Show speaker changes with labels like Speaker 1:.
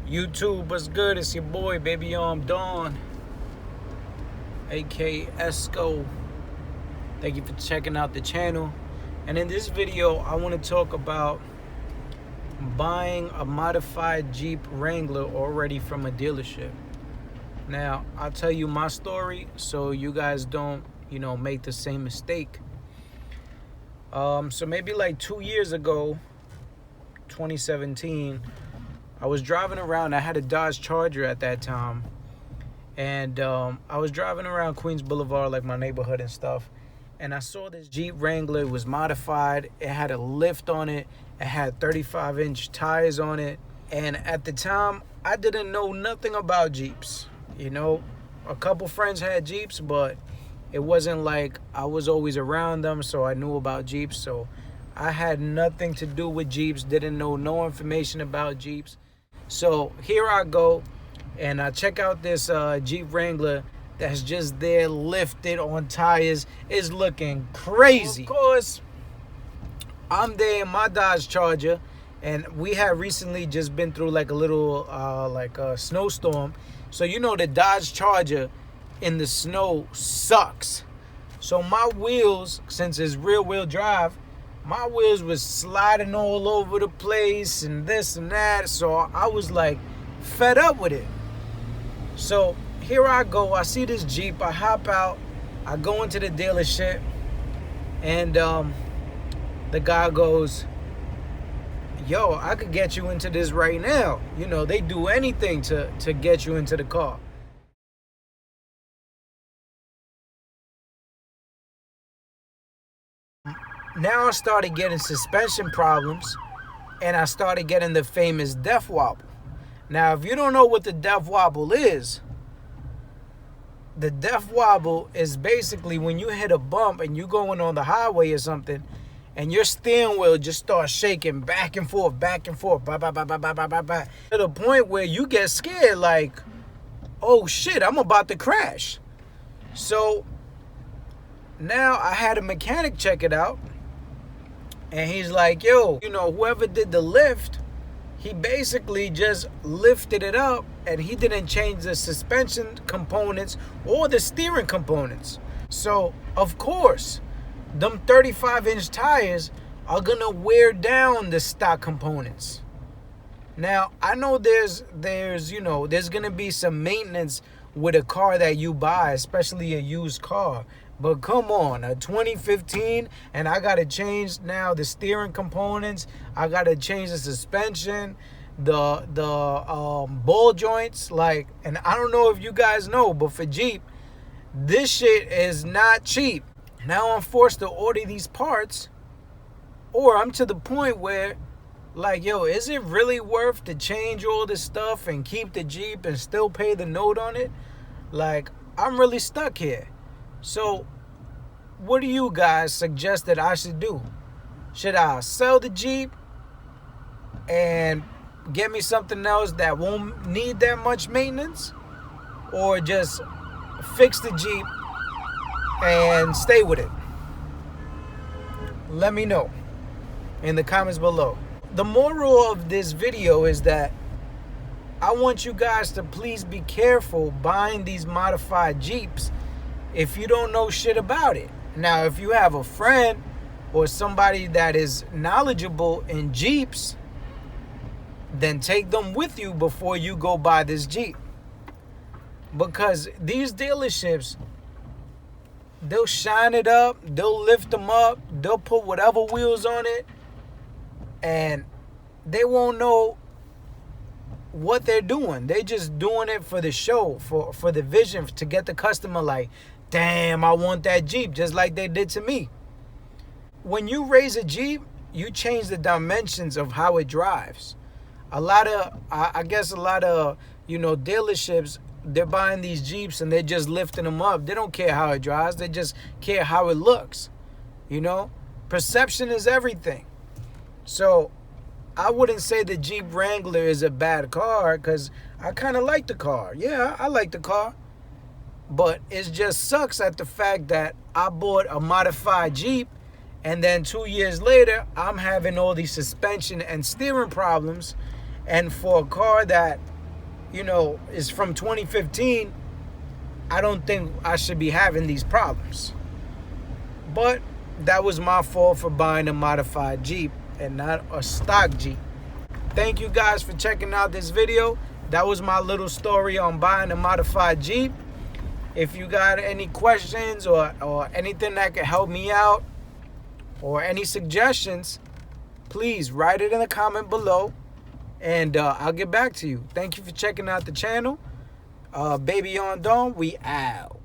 Speaker 1: YouTube, what's good? It's your boy, Baby Dawn, aka Esco. Thank you for checking out the channel. And in this video, I want to talk about buying a modified Jeep Wrangler already from a dealership. Now, I'll tell you my story so you guys don't, make the same mistake. So maybe like 2 years ago, 2017, I was driving around. I had a Dodge Charger at that time, and I was driving around Queens Boulevard, like my neighborhood and stuff, and I saw this Jeep Wrangler. It was modified. It had a lift on it. It had 35-inch tires on it, and at the time, I didn't know nothing about Jeeps. A couple friends had Jeeps, but it wasn't like I was always around them, so I knew about Jeeps. So I had nothing to do with Jeeps, didn't know no information about Jeeps. So here I go, and I check out this Jeep Wrangler that's just there, lifted on tires. It's looking crazy. Of course, I'm there in my Dodge Charger, and we had recently just been through like a little snowstorm. So the Dodge Charger in the snow sucks. So my wheels, since it's rear wheel drive, my wheels was sliding all over the place and this and that. So I was like fed up with it. So here I go. I see this Jeep. I hop out. I go into the dealership, and the guy goes, "Yo, I could get you into this right now." They do anything to get you into the car. Now I started getting suspension problems, and I started getting the famous death wobble. Now, if you don't know what the death wobble is, the death wobble is basically when you hit a bump and you're going on the highway or something, and your steering wheel just starts shaking back and forth, bah, bah, bah, bah, bah, bah, bah, bah, to the point where you get scared, like, oh shit, I'm about to crash. So now I had a mechanic check it out, and he's like, yo, whoever did the lift, he basically just lifted it up, and he didn't change the suspension components or the steering components. So, of course, them 35-inch tires are gonna wear down the stock components. Now, I know there's gonna be some maintenance with a car that you buy, especially a used car. But come on, a 2015, and I gotta change now the steering components. I gotta change the suspension, the ball joints. And I don't know if you guys know, but for Jeep, this shit is not cheap. Now I'm forced to order these parts, or I'm to the point where, is it really worth to change all this stuff and keep the Jeep and still pay the note on it? I'm really stuck here. So, what do you guys suggest that I should do? Should I sell the Jeep and get me something else that won't need that much maintenance? Or just fix the Jeep and stay with it? Let me know in the comments below. The moral of this video is that I want you guys to please be careful buying these modified Jeeps if you don't know shit about it. Now, if you have a friend or somebody that is knowledgeable in Jeeps, then take them with you before you go buy this Jeep. Because these dealerships, they'll shine it up, they'll lift them up, they'll put whatever wheels on it, and they won't know what they're doing. They're just doing it for the show, for the vision, to get the customer like, damn, I want that Jeep, just like they did to me. When you raise a Jeep, you change the dimensions of how it drives. I guess a lot of dealerships, they're buying these Jeeps and they're just lifting them up. They don't care how it drives. They just care how it looks. Perception is everything. So I wouldn't say the Jeep Wrangler is a bad car, because I kind of like the car. Yeah, I like the car. But it just sucks at the fact that I bought a modified Jeep, and then 2 years later, I'm having all these suspension and steering problems. And for a car that is from 2015, I don't think I should be having these problems. But that was my fault for buying a modified Jeep and not a stock Jeep. Thank you guys for checking out this video. That was my little story on buying a modified Jeep. If you got any questions or anything that could help me out or any suggestions, please write it in the comment below and I'll get back to you. Thank you for checking out the channel. Baby on Dome, we out.